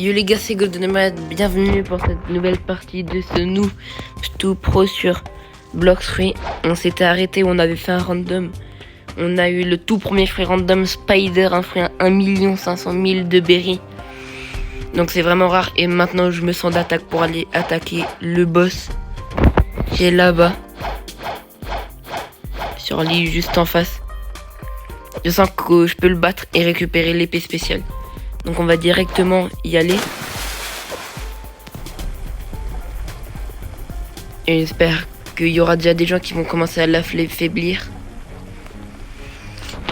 Yo les gars, c'est Goldenemad, bienvenue pour cette nouvelle partie de ce Noob tout pro sur Blox Free. On s'était arrêté où on avait fait un random. On a eu le tout premier free random Spider, un free à 1 500 000 de berry. Donc c'est vraiment rare et maintenant je me sens d'attaque pour aller attaquer le boss qui est là-bas. Sur l'île juste en face. Je sens que je peux le battre et récupérer l'épée spéciale. Donc on va directement y aller. Et j'espère qu'il y aura déjà des gens qui vont commencer à l'affaiblir.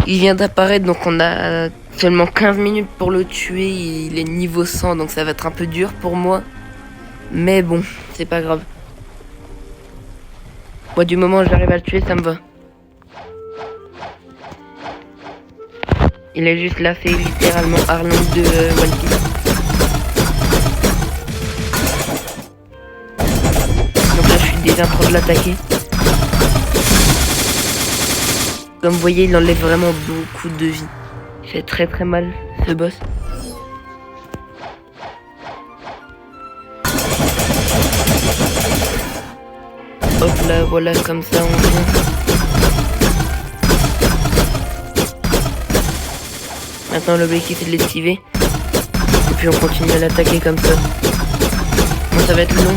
Il vient d'apparaître, donc on a seulement 15 minutes pour le tuer. Il est niveau 100, donc ça va être un peu dur pour moi. Mais bon, c'est pas grave. Moi, du moment où j'arrive à le tuer, ça me va. Il est juste là, c'est littéralement Arlong de One Piece. Donc là, je suis déjà en train de l'attaquer. Comme vous voyez, il enlève vraiment beaucoup de vie. Il fait très très mal, ce boss. Hop là, voilà, comme ça, on vient. Maintenant l'objectif est de l'esquiver. Et puis on continue à l'attaquer comme ça. Bon, ça va être long.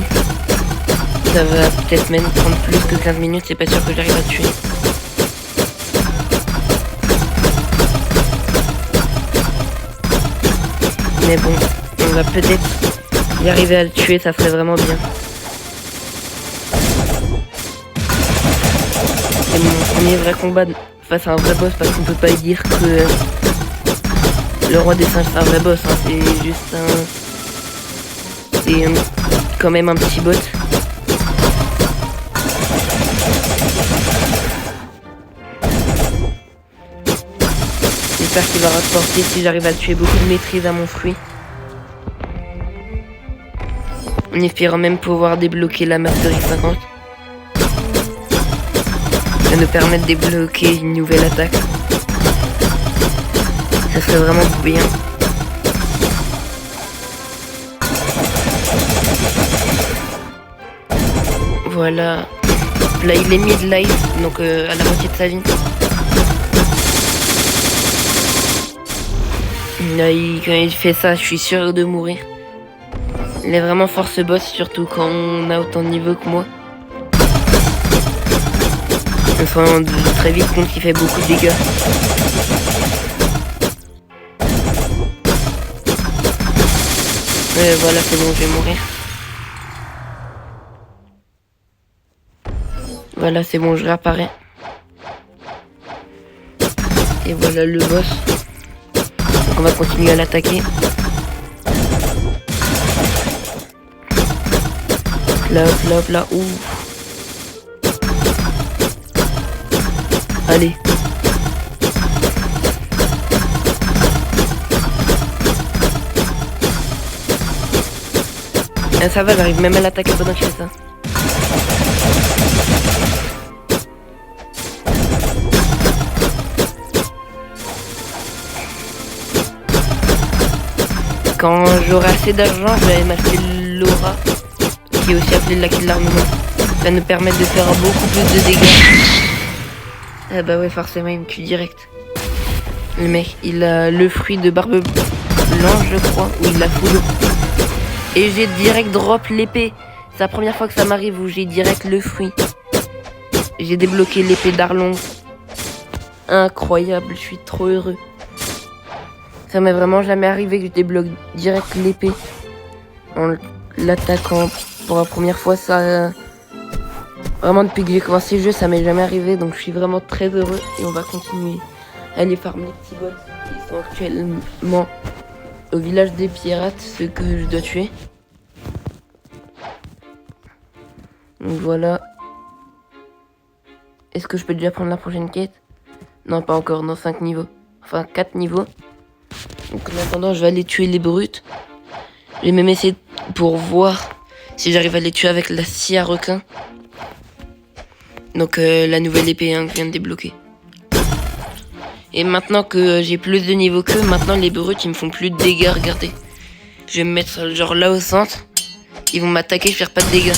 Ça va peut-être même prendre plus que 15 minutes, c'est pas sûr que j'arrive à le tuer. Mais bon, on va peut-être y arriver à le tuer, ça serait vraiment bien. C'est mon premier vrai combat face à un vrai boss parce qu'on peut pas dire que le roi des singes c'est un vrai boss, hein. C'est juste un... C'est quand même un petit bot. J'espère qu'il va rapporter si j'arrive à tuer beaucoup de maîtrise à mon fruit. En espérant même pouvoir débloquer la Mastery 50. Ça va nous permettre de débloquer une nouvelle attaque. Ça serait vraiment bien. Voilà. Là il est mid-life, donc à la moitié de sa vie. Là, quand il fait ça, je suis sûr de mourir. Il est vraiment fort ce boss, surtout quand on a autant de niveau que moi. On se rend très vite compte qu'il fait beaucoup de dégâts. Voilà, c'est bon, je vais mourir. Voilà, c'est bon, je réapparais. Et voilà le boss. Donc on va continuer à l'attaquer. Là, hop là, hop là, ouh. Allez. Ah, ça va, j'arrive même à l'attaquer pendant que je fais ça. Quand j'aurai assez d'argent, je vais m'acheter l'aura, qui est aussi appelée la clé de l'armement. Ça nous permet de faire beaucoup plus de dégâts. Ah bah ouais, forcément, il me tue direct. Le mec, il a le fruit de barbe blanche, je crois, ou il l'a full. Et j'ai direct drop l'épée. C'est la première fois que ça m'arrive où j'ai direct le fruit. J'ai débloqué l'épée d'Arlong. Incroyable, je suis trop heureux. Ça m'est vraiment jamais arrivé que je débloque direct l'épée en l'attaquant pour la première fois. Ça, vraiment depuis que j'ai commencé le jeu, ça m'est jamais arrivé, donc je suis vraiment très heureux et on va continuer à aller farmer les petits bots qui sont actuellement au village des pirates, ceux que je dois tuer. Donc voilà. Est-ce que je peux déjà prendre la prochaine quête? Non, pas encore, dans 5 niveaux. Enfin 4 niveaux. Donc en attendant, je vais aller tuer les brutes. Je vais même essayer pour voir si j'arrive à les tuer avec la scie à requin. Donc la nouvelle épée que je viens de débloquer. Et maintenant que j'ai plus de niveau qu'eux, maintenant les brutes ils me font plus de dégâts, regardez. Je Je vais me mettre genre là au centre. Ils vont m'attaquer, je vais faire pas de dégâts.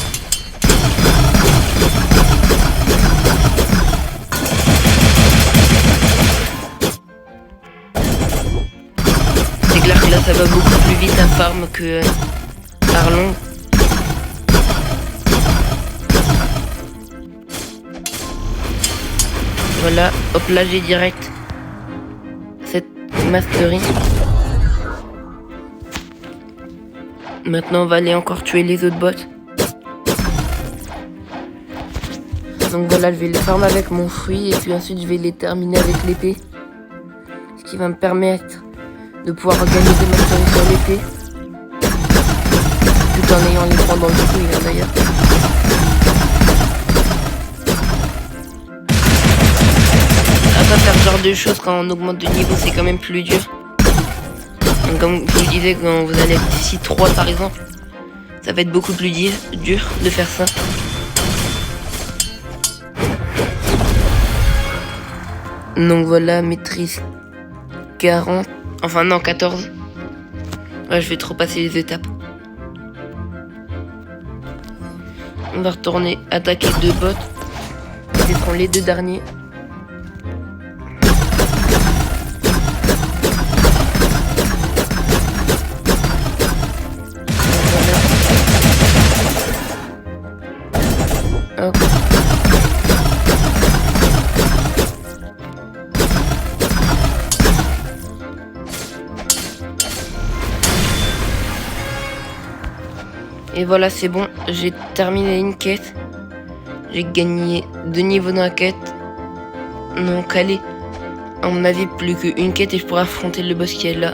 C'est clair que là ça va beaucoup plus vite à farm que Arlong. Voilà, hop là j'ai direct cette mastery. Maintenant on va aller encore tuer les autres bots. Donc voilà, je vais les farm avec mon fruit et puis ensuite je vais les terminer avec l'épée. Ce qui va me permettre de pouvoir gagner des masteries sur l'épée. Tout en ayant les points dans le fruit hein, d'ailleurs. Après faire ce genre de choses quand on augmente de niveau c'est quand même plus dur. Donc, comme je vous disais, quand vous allez être ici 3 par exemple, ça va être beaucoup plus dur de faire ça. Donc voilà, maîtrise 40, enfin non 14. Ouais, je vais trop passer les étapes. On va retourner attaquer 2 bots. Ce seront les 2 derniers. Hop. Et voilà, c'est bon, j'ai terminé une quête. J'ai gagné 2 niveaux dans la quête. Donc allez, à mon avis, plus qu'une quête et je pourrai affronter le boss qui est là.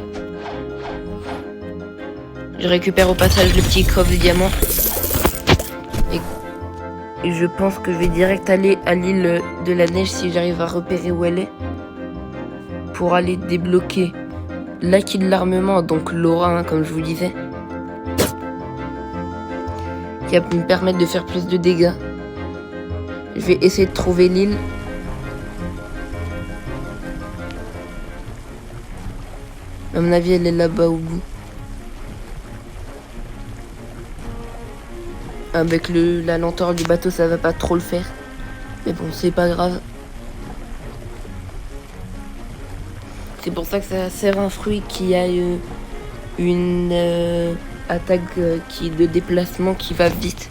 Je récupère au passage le petit coffre de diamant. Et je pense que je vais direct aller à l'île de la neige si j'arrive à repérer où elle est. Pour aller débloquer l'acquis de l'armement, donc l'aura, hein, comme je vous disais. Qui va me permettre de faire plus de dégâts. Je vais essayer de trouver l'île. À mon avis, elle est là-bas au bout. Avec la lenteur du bateau, ça va pas trop le faire. Mais bon, c'est pas grave. C'est pour ça que ça sert un fruit qui a une attaque de déplacement qui va vite.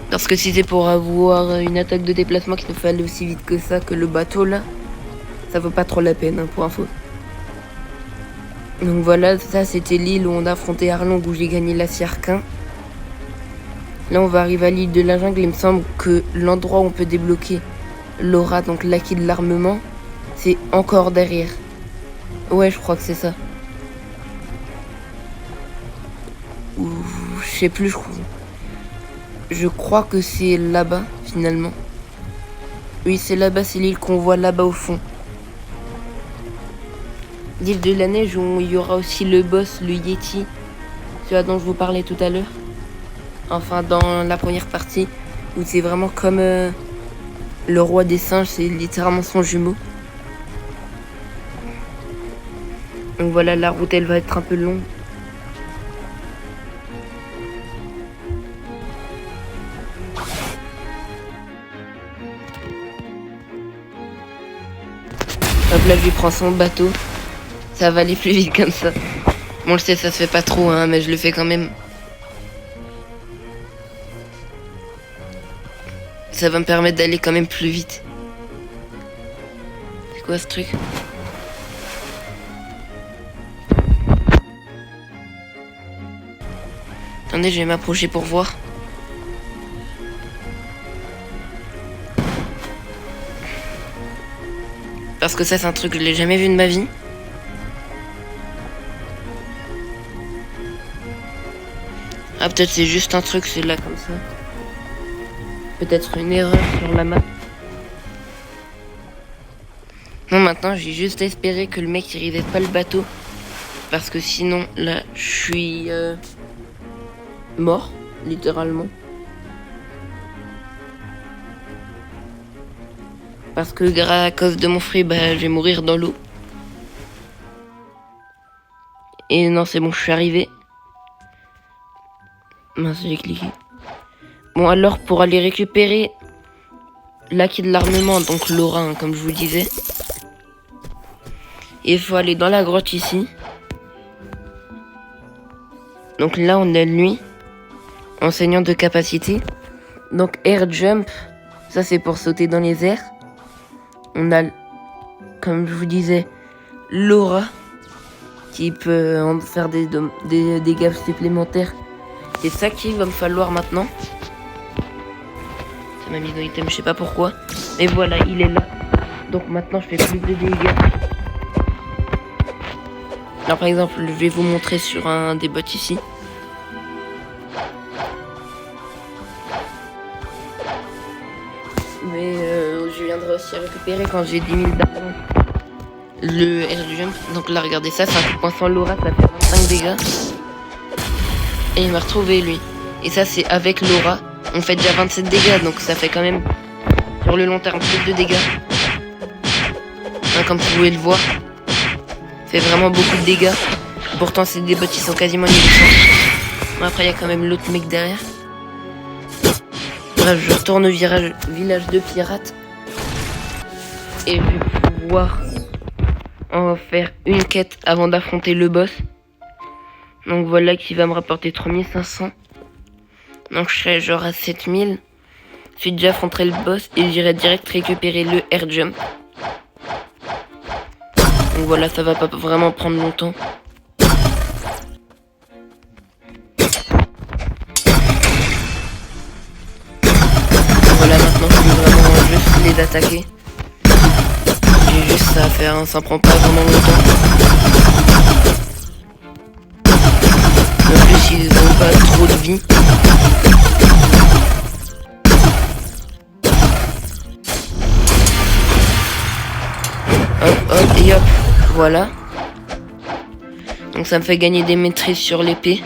Parce que si c'est pour avoir une attaque de déplacement qui ne fait aller aussi vite que ça, que le bateau là, ça vaut pas trop la peine hein, pour info. Donc voilà, ça c'était l'île où on a affronté Arlong, où j'ai gagné la Arcane. Là on va arriver à l'île de la jungle, il me semble que l'endroit où on peut débloquer l'aura, donc l'acquis de l'armement, c'est encore derrière. Ouais, je crois que c'est ça. Ou je sais plus, je crois que c'est là-bas finalement. Oui, c'est là-bas, c'est l'île qu'on voit là-bas au fond. L'île de la neige où il y aura aussi le boss, le Yeti, celui dont je vous parlais tout à l'heure. Enfin, dans la première partie, où c'est vraiment comme le roi des singes, c'est littéralement son jumeau. Donc voilà, la route elle va être un peu longue. Hop là, je lui prends son bateau. Ça va aller plus vite comme ça. Bon, je sais, ça se fait pas trop, hein, mais je le fais quand même. Ça va me permettre d'aller quand même plus vite. C'est quoi ce truc ? Attendez, je vais m'approcher pour voir. Parce que ça, c'est un truc que je l'ai jamais vu de ma vie. Ah, peut-être c'est juste un truc, c'est là comme ça. Peut-être une erreur sur la map. Non, maintenant, j'ai juste espéré que le mec il reset pas le bateau. Parce que sinon, là, je suis mort, littéralement. Parce que à cause de mon fruit, bah, je vais mourir dans l'eau. Et non, c'est bon, je suis arrivé. Mince, j'ai cliqué. Bon, alors, pour aller récupérer l'acquis de l'armement, donc l'aura, hein, comme je vous disais, il faut aller dans la grotte ici. Donc là, on a lui, enseignant de capacité. Donc air jump, ça c'est pour sauter dans les airs. On a, comme je vous disais, l'aura, qui peut en faire des dégâts supplémentaires. C'est ça qu'il va me falloir maintenant. Ça m'a mis dans l'item, je sais pas pourquoi. Mais voilà, il est là. Donc maintenant, je fais plus de dégâts. Alors par exemple, je vais vous montrer sur un des bots ici. Mais je viendrai aussi récupérer quand j'ai 10 000 d'argent le air jump. Donc là, regardez ça, c'est un coup de poing sans l'aura, ça fait 25 dégâts. Et il m'a retrouvé lui. Et ça, c'est avec l'aura. On fait déjà 27 dégâts, donc ça fait quand même sur le long terme plus de dégâts. Hein, comme vous pouvez le voir, fait vraiment beaucoup de dégâts. Pourtant, c'est des bots qui sont quasiment innocents. Bon, après, il y a quand même l'autre mec derrière. Bref, je retourne au village de pirates. Et je vais pouvoir en faire une quête avant d'affronter le boss. Donc voilà qui va me rapporter 3500. Donc je serai genre à 7000. Ensuite déjà affronterai le boss et j'irai direct récupérer le air jump. Donc voilà, ça va pas vraiment prendre longtemps. Voilà, maintenant je peux vraiment juste les attaquer. J'ai juste ça à faire, hein, ça prend pas vraiment longtemps. En plus ils ont pas trop de vie. Hop hop et hop, voilà. Donc ça me fait gagner des maîtrises sur l'épée.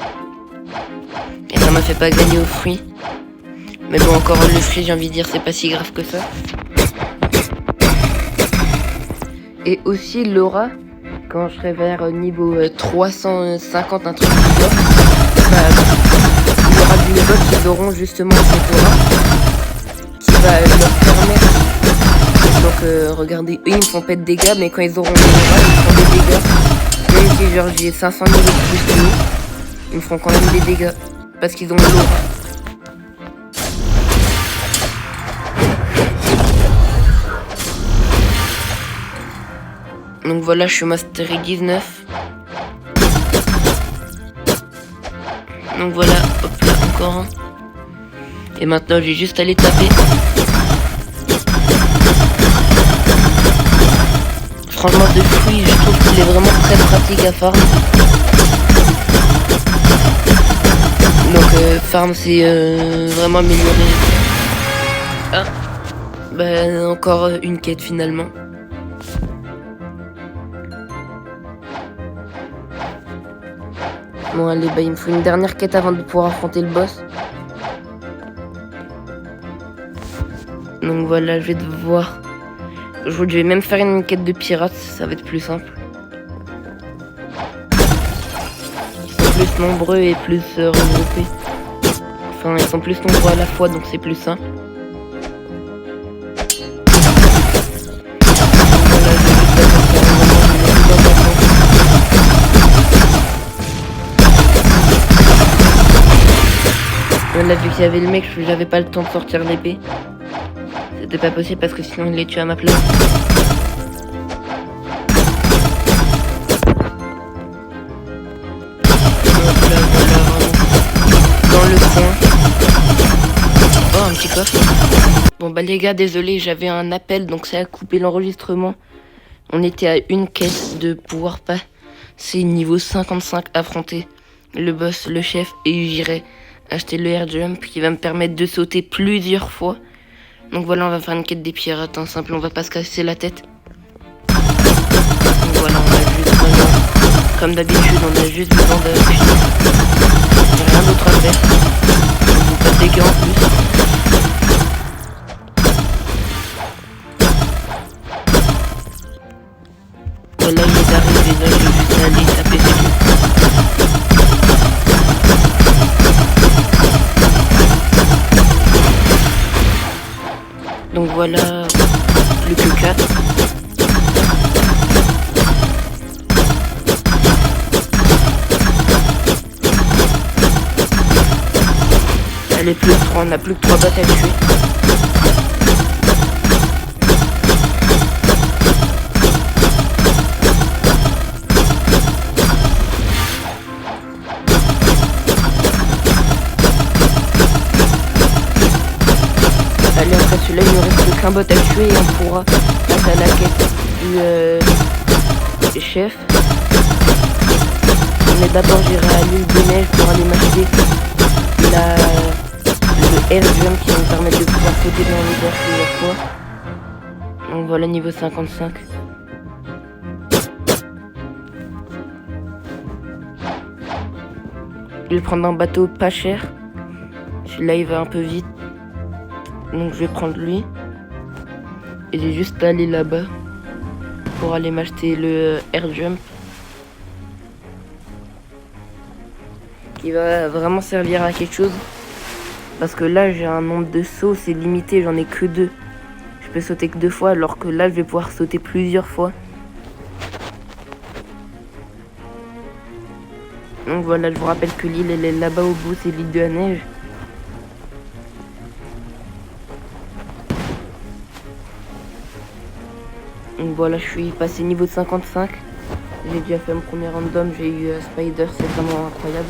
Et ça m'a fait pas gagner au fruit. Mais bon, encore le fruit, j'ai envie de dire, c'est pas si grave que ça. Et aussi l'aura, quand je serai vers niveau 350, un truc du genre, il y aura des bots qui auront justement cette aura, qui va leur permettre. Donc regardez, eux ils me font pas de dégâts, mais quand ils auront l'aura, ils me font des dégâts. Même si genre j'ai 500 000 de plus que nous, ils me feront quand même des dégâts, parce qu'ils ont l'aura. Donc voilà, je suis mastery 19. Donc voilà, hop là, encore un. Et maintenant, j'ai juste à les taper. Franchement, de fruits, je trouve qu'il est vraiment très pratique à farm. Donc farm, c'est vraiment amélioré. Ah, bah encore une quête finalement. Bon allez, bah il me faut une dernière quête avant de pouvoir affronter le boss. Donc voilà, je vais devoir... Je vais même faire une quête de pirates, ça va être plus simple. Ils sont plus nombreux et plus regroupés. Enfin, ils sont plus nombreux à la fois, donc c'est plus simple. Voilà, je vais juste Là, vu qu'il y avait le mec, j'avais pas le temps de sortir l'épée. C'était pas possible parce que sinon il les tue à ma place. Dans le coin. Oh, un petit coffre. Bon bah les gars, désolé, j'avais un appel donc ça a coupé l'enregistrement. On était à une quête de pouvoir passer niveau 55, affronter le boss, le chef, et j'irai acheter le air jump qui va me permettre de sauter plusieurs fois. Donc voilà, on va faire une quête des pirates, hein, simple, on va pas se casser la tête. Donc voilà, on a juste vraiment, comme d'habitude, on a juste besoin de... Rien d'autre à faire. On pas de dégâts en plus. Voilà, il est arrivé, là, j'ai juste à aller taper dessus. Donc voilà, plus que 4. Allez, plus que 3, on a plus que 3 bots à tuer. Allez, après celui-là, il ne reste qu'un bot à tuer et on pourra passer à la quête du chef. Mais d'abord, j'irai à l'île de neige pour aller m'acheter le air jump qui va me permettre de pouvoir sauter dans les airs plusieurs fois. Donc voilà, niveau 55. Je vais prendre un bateau pas cher. Celui-là, il va un peu vite. Donc je vais prendre lui. Et j'ai juste à aller là-bas pour aller m'acheter le air jump. Qui va vraiment servir à quelque chose. Parce que là j'ai un nombre de sauts, c'est limité, j'en ai que 2. Je peux sauter que 2 fois alors que là je vais pouvoir sauter plusieurs fois. Donc voilà, je vous rappelle que l'île elle est là-bas au bout, c'est l'île de la neige. Donc voilà, je suis passé niveau 55. J'ai déjà fait mon premier random, j'ai eu Spider, c'est vraiment incroyable.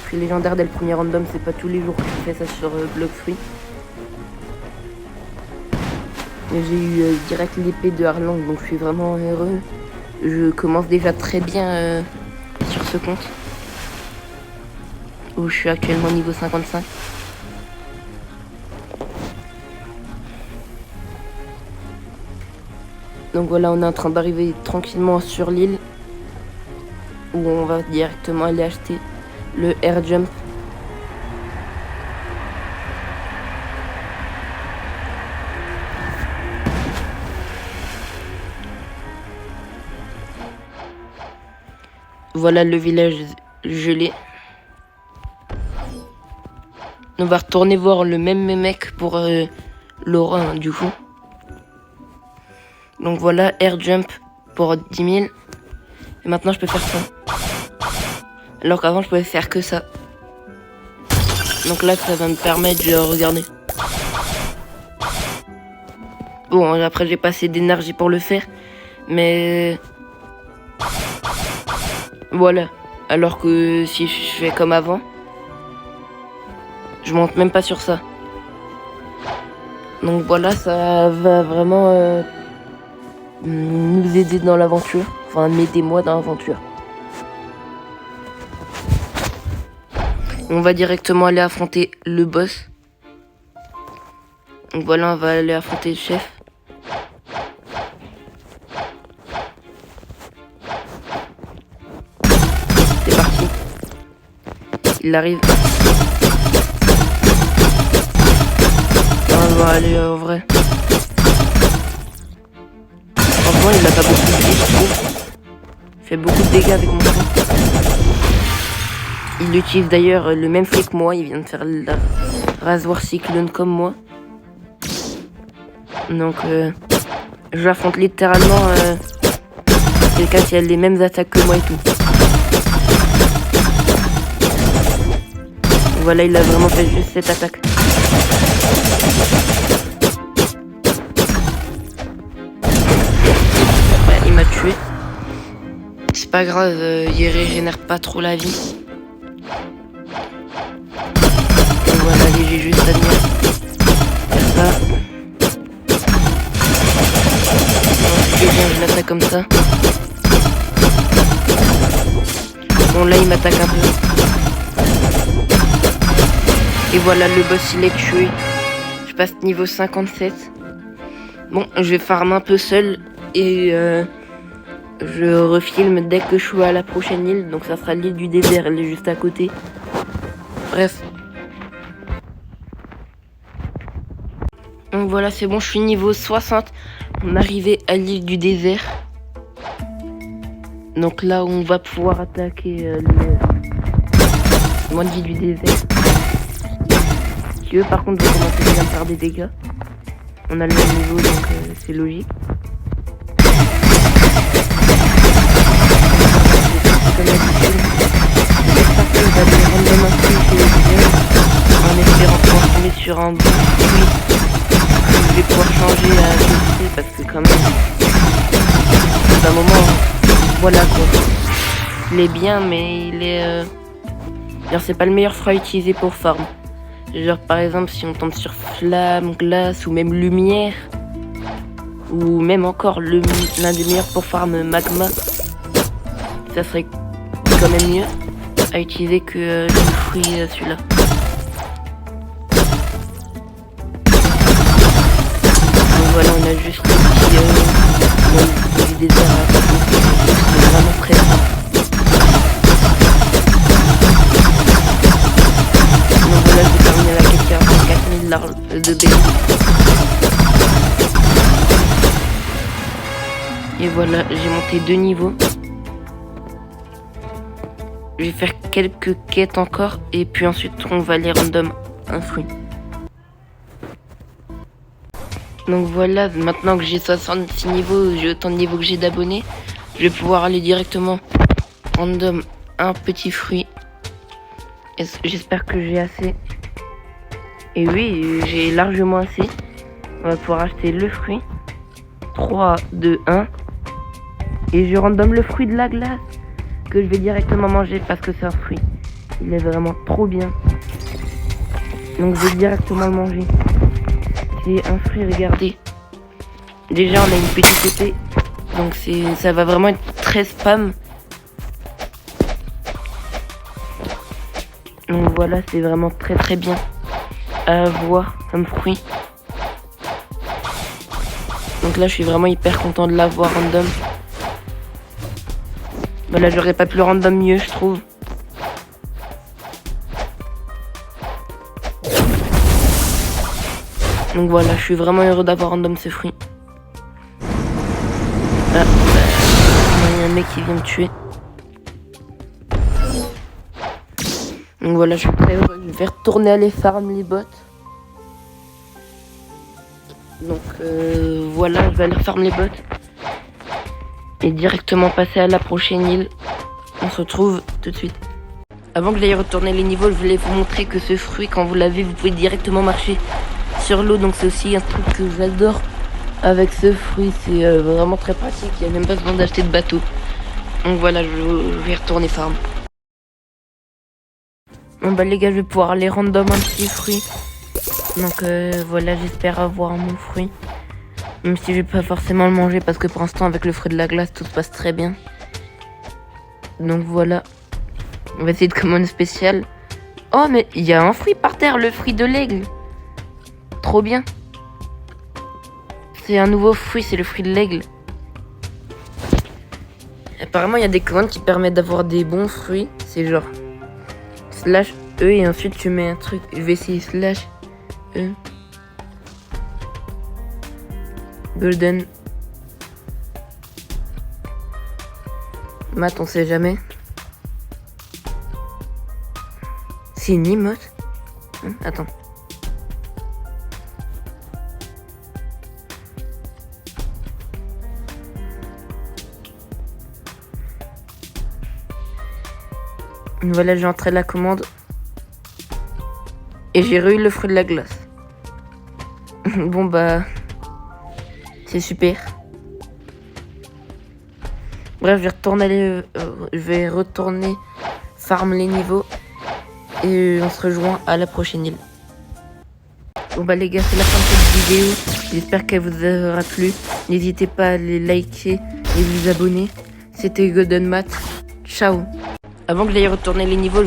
Prix légendaire dès le premier random, c'est pas tous les jours que je fais ça sur Bloxfree. J'ai eu direct l'épée de Harlang, donc je suis vraiment heureux. Je commence déjà très bien sur ce compte. Où je suis actuellement niveau 55. Donc voilà, on est en train d'arriver tranquillement sur l'île. Où on va directement aller acheter le air jump. Voilà le village gelé. On va retourner voir le même mec pour Laura, hein, du coup. Donc voilà, air jump pour 10 000. Et maintenant je peux faire ça. Alors qu'avant je pouvais faire que ça. Donc là ça va me permettre de regarder. Bon, après j'ai pas assez d'énergie pour le faire. Mais voilà. Alors que si je fais comme avant, je monte même pas sur ça. Donc voilà, ça va vraiment nous aider dans l'aventure. Enfin, m'aider moi dans l'aventure. On va directement aller affronter le boss. Donc voilà, on va aller affronter le chef. C'est parti. Il arrive. On va aller en vrai. Franchement, il a pas beaucoup de vie, je trouve. Il fait beaucoup de dégâts avec mon fou. Il utilise d'ailleurs le même flic que moi. Il vient de faire la rasoir cyclone comme moi. Donc, je affronte littéralement quelqu'un qui a les mêmes attaques que moi et tout. Voilà, il a vraiment fait juste cette attaque. Ouais, il m'a tué. C'est pas grave, il régénère pas trop la vie. Donc voilà, j'ai juste à venir faire ça. Ensuite, je l'attaque comme ça. Bon, là, il m'attaque un peu. Et voilà, le boss, il est tué. Je passe niveau 57. Bon, je vais farm un peu seul. Et je refilme dès que je suis à la prochaine île. Donc ça sera l'île du désert, elle est juste à côté. Bref. Donc voilà, c'est bon, je suis niveau 60. On est arrivé à l'île du désert. Donc là, on va pouvoir attaquer l'île du désert. Qui eux, par contre, vont commencer déjà à faire des dégâts. On a le même niveau, donc c'est logique. Comme d'habitude, j'espère que vous allez random un fruit chez les vidéos en espérant pouvoir tomber sur un bon fruit. Je vais pouvoir changer à GC parce que quand même, d'un moment, voilà quoi. Il est bien, mais il est... Genre c'est pas le meilleur fruit à utiliser pour farm. Genre par exemple si on tombe sur flamme, glace ou même lumière, ou même encore l'un des meilleurs pour farm magma, ça serait quand même mieux à utiliser que le fruit celui-là. Donc voilà, on a juste des désert à c'est vraiment très bien. Donc voilà, j'ai terminé la quête 44 000 de BD. Et voilà, j'ai monté 2 niveaux. Je vais faire quelques quêtes encore et puis ensuite on va aller random un fruit. Donc voilà, maintenant que j'ai 66 niveaux, j'ai autant de niveaux que j'ai d'abonnés, je vais pouvoir aller directement random un petit fruit. J'espère que j'ai assez. Et oui, j'ai largement assez. On va pouvoir acheter le fruit. 3, 2, 1. Et je random le fruit de la glace, que je vais directement manger parce que c'est un fruit. Il est vraiment trop bien. Donc je vais directement le manger. C'est un fruit, regardez. Déjà on a une petite épée. Donc ça va vraiment être très spam. Donc voilà, c'est vraiment très très bien à voir comme fruit. Donc là je suis vraiment hyper content de l'avoir random. Bah là j'aurais pas pu le random mieux je trouve. Donc voilà, je suis vraiment heureux d'avoir random ce fruit. Ah, il y a un mec qui vient me tuer. Donc voilà, je suis très heureux. Je vais retourner aller farm les bots. Donc voilà, je vais aller farm les bots. Et directement passer à la prochaine île. On se retrouve tout de suite. Avant que j'aille retourner les niveaux, je voulais vous montrer que ce fruit, quand vous l'avez, vous pouvez directement marcher sur l'eau. Donc c'est aussi un truc que j'adore avec ce fruit. C'est vraiment très pratique. Il n'y a même pas besoin d'acheter de bateau. Donc voilà, je vais retourner farm. Bon bah les gars, je vais pouvoir aller random un petit fruit. Donc voilà, j'espère avoir mon fruit. Même si je vais pas forcément le manger parce que pour l'instant avec le fruit de la glace tout se passe très bien. Donc voilà. On va essayer de commander spécial. Oh mais il y a un fruit par terre, le fruit de l'aigle. Trop bien. C'est un nouveau fruit, c'est le fruit de l'aigle. Apparemment il y a des commandes qui permettent d'avoir des bons fruits. C'est genre slash E et ensuite tu mets un truc. Je vais essayer slash E. Golden. Mat, on sait jamais. C'est une emote. Attends. Voilà, j'ai entré la commande. Et j'ai eu le fruit de la glace. Bon bah... c'est super. Bref, je vais retourner farm les niveaux. Et on se rejoint à la prochaine île. Bon bah les gars, c'est la fin de cette vidéo. J'espère qu'elle vous aura plu. N'hésitez pas à les liker et vous abonner. C'était Golden Mat. Ciao. Avant que j'aille retourner les niveaux,